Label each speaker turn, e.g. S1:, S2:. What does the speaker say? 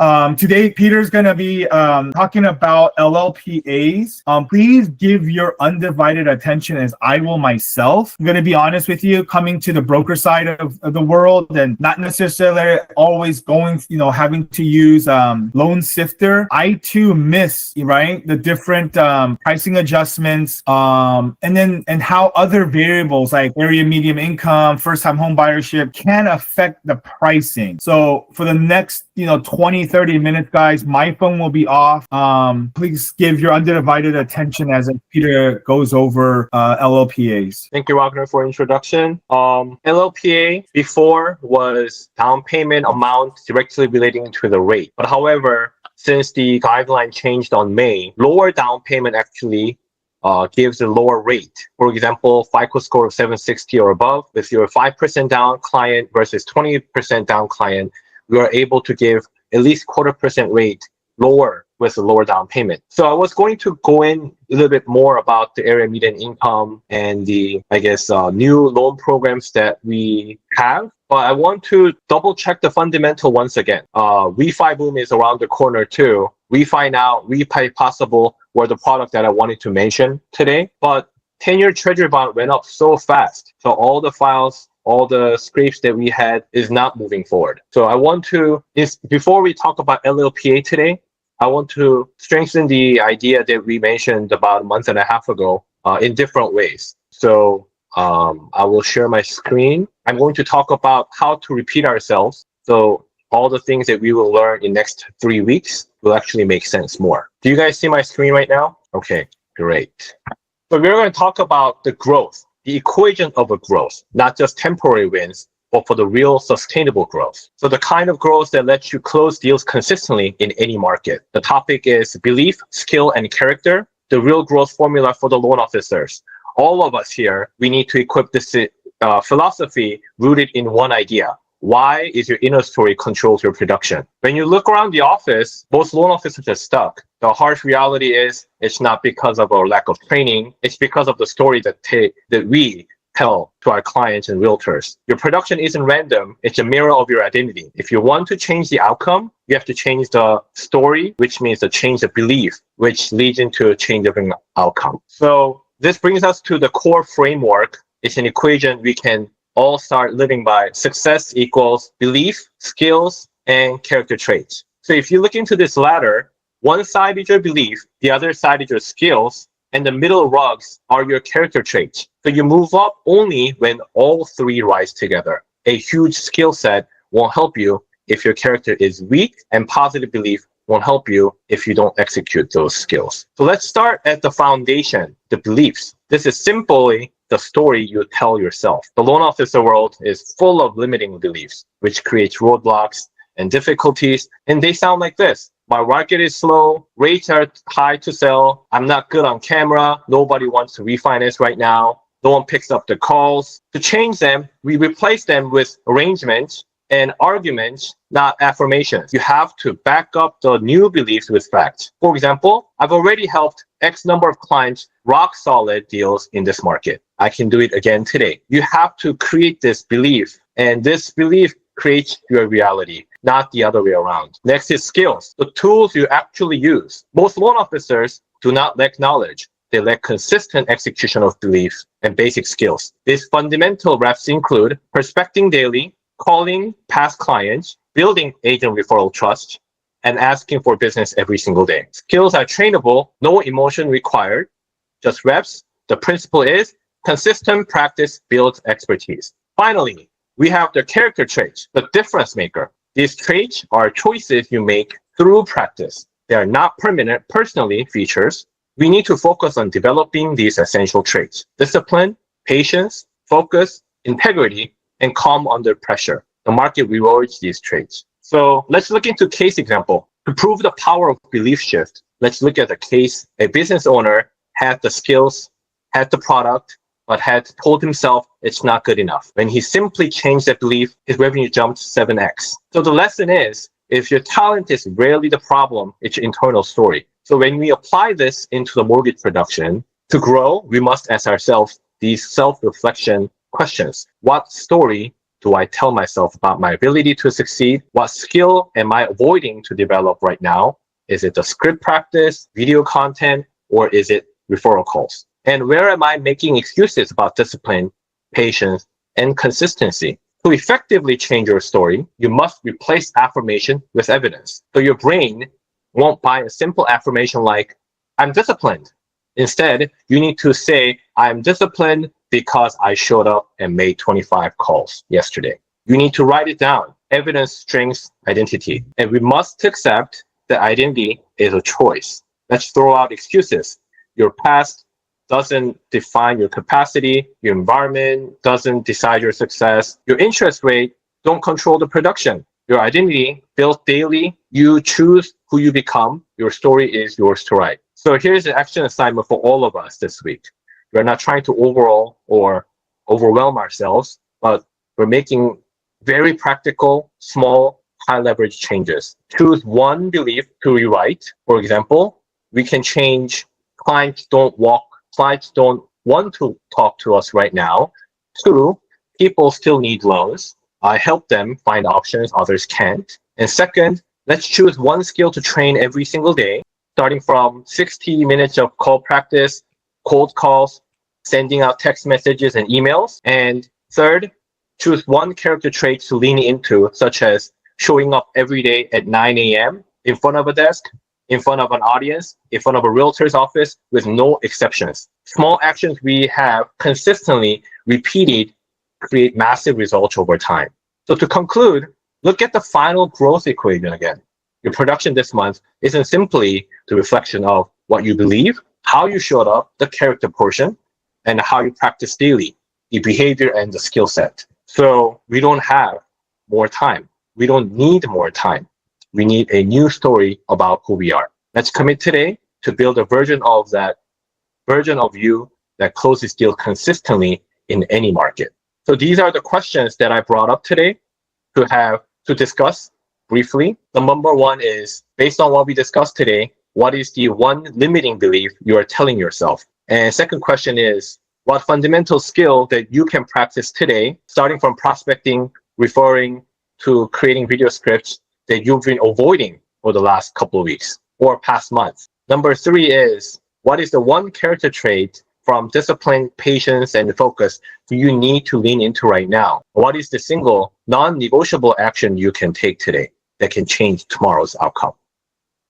S1: Today, Peter's going to be talking about LLPAs. Please give your undivided attention as I will myself. I'm going to be honest with you, coming to the broker side of the world and not necessarily always going, having to use Loan Sifter. I too miss, right, the different pricing adjustments and how other variables like area median income, first-time home buyership can affect the pricing. So for the next 20-30 minutes, guys, my phone will be off. Please give your undivided attention as Peter goes over LLPAs.
S2: Thank you, Wagner, for introduction. LLPA before was down payment amount directly relating to the rate. But however, since the guideline changed on May, lower down payment actually gives a lower rate. For example, FICO score of 760 or above, with your 5% down client versus 20% down client, we are able to give at least 0.25% rate lower with a lower down payment. So I was going to go in a little bit more about the area median income and the, new loan programs that we have. But I want to double check the fundamental once again. Refi boom is around the corner too. RefiNow RepayPossible were the product that I wanted to mention today. But 10-year treasury bond went up so fast. So all the files, all the scrapes that we had is not moving forward. So I want to, before we talk about LLPA today, I want to strengthen the idea that we mentioned about a month and a half ago in different ways. So I will share my screen. I'm going to talk about how to repeat ourselves. So all the things that we will learn in next 3 weeks will actually make sense more. Do you guys see my screen right now? Okay, great. So we're going to talk about the growth, the equation of a growth, not just temporary wins, but for the real sustainable growth. So the kind of growth that lets you close deals consistently in any market. The topic is belief, skill, and character, the real growth formula for the loan officers. All of us here, we need to equip this philosophy rooted in one idea. Why is your inner story controls your production? When you look around the office, most loan officers are stuck. The harsh reality is it's not because of our lack of training. It's because of the story that we tell to our clients and realtors. Your production isn't random. It's a mirror of your identity. If you want to change the outcome, you have to change the story, which means to change the belief, which leads into a change of an outcome. So this brings us to the core framework. It's an equation we can all start living by. Success equals belief, skills, and character traits. So if you look into this ladder, one side is your belief, the other side is your skills, and the middle rugs are your character traits. So you move up only when all three rise together. A huge skill set won't help you if your character is weak, and positive belief won't help you if you don't execute those skills. So let's start at the foundation, the beliefs. This is simply the story you tell yourself. The loan officer world is full of limiting beliefs, which creates roadblocks and difficulties, and they sound like this. My market is slow, rates are high to sell, I'm not good on camera, nobody wants to refinance right now, no one picks up the calls. To change them, we replace them with arrangements and arguments, not affirmations. You have to back up the new beliefs with facts. For example, I've already helped X number of clients rock solid deals in this market. I can do it again today. You have to create this belief, and this belief creates your reality, not the other way around. Next is skills, the tools you actually use. Most loan officers do not lack knowledge. They lack consistent execution of beliefs and basic skills. These fundamental reps include prospecting daily, calling past clients, building agent referral trust, and asking for business every single day. Skills are trainable, no emotion required, just reps. The principle is consistent practice builds expertise. Finally, we have the character traits, the difference maker. These traits are choices you make through practice. They are not permanent personally features. We need to focus on developing these essential traits: discipline, patience, focus, integrity, and calm under pressure. The market rewards these traits. So let's look into case example. To prove the power of belief shift, let's look at a case. A business owner had the skills, had the product, but had told himself it's not good enough. When he simply changed that belief, his revenue jumped 7x. So the lesson is, if your talent is rarely the problem, it's your internal story. So when we apply this into the mortgage production, to grow, we must ask ourselves these self-reflection questions. What story do I tell myself about my ability to succeed? What skill am I avoiding to develop right now? Is it the script practice, video content, or is it referral calls? And where am I making excuses about discipline, patience, and consistency? To effectively change your story, you must replace affirmation with evidence. So your brain won't buy a simple affirmation like, I'm disciplined. Instead, you need to say, I'm disciplined because I showed up and made 25 calls yesterday. You need to write it down. Evidence strengthens identity. And we must accept that identity is a choice. Let's throw out excuses. Your past doesn't define your capacity. Your environment doesn't decide your success. Your interest rate don't control the production. Your identity built daily. You choose who you become. Your story is yours to write. So here's an action assignment for all of us this week. We're not trying to overall or overwhelm ourselves, but we're making very practical, small, high leverage changes. Choose one belief to rewrite. For example, we can change clients don't want to talk to us right now. 2, people still need loans. I help them find options others can't. And second, let's choose one skill to train every single day, starting from 60 minutes of call practice, cold calls, sending out text messages and emails. And third, choose one character trait to lean into, such as showing up every day at 9 a.m. in front of a desk, in front of an audience, in front of a realtor's office, with no exceptions. Small actions we have consistently repeated create massive results over time. So to conclude, look at the final growth equation again. Your production this month isn't simply the reflection of what you believe, how you showed up, the character portion, and how you practice daily, the behavior and the skill set. So we don't have more time. We don't need more time. We need a new story about who we are. Let's commit today to build a version of you that closes deals consistently in any market. So these are the questions that I brought up today to discuss briefly. The number one is, based on what we discussed today, what is the one limiting belief you are telling yourself? And second question is, what fundamental skill that you can practice today, starting from prospecting, referring, to creating video scripts that you've been avoiding for the last couple of weeks or past months? Number 3 is, what is the one character trait from discipline, patience, and focus do you need to lean into right now? What is the single non-negotiable action you can take today that can change tomorrow's outcome?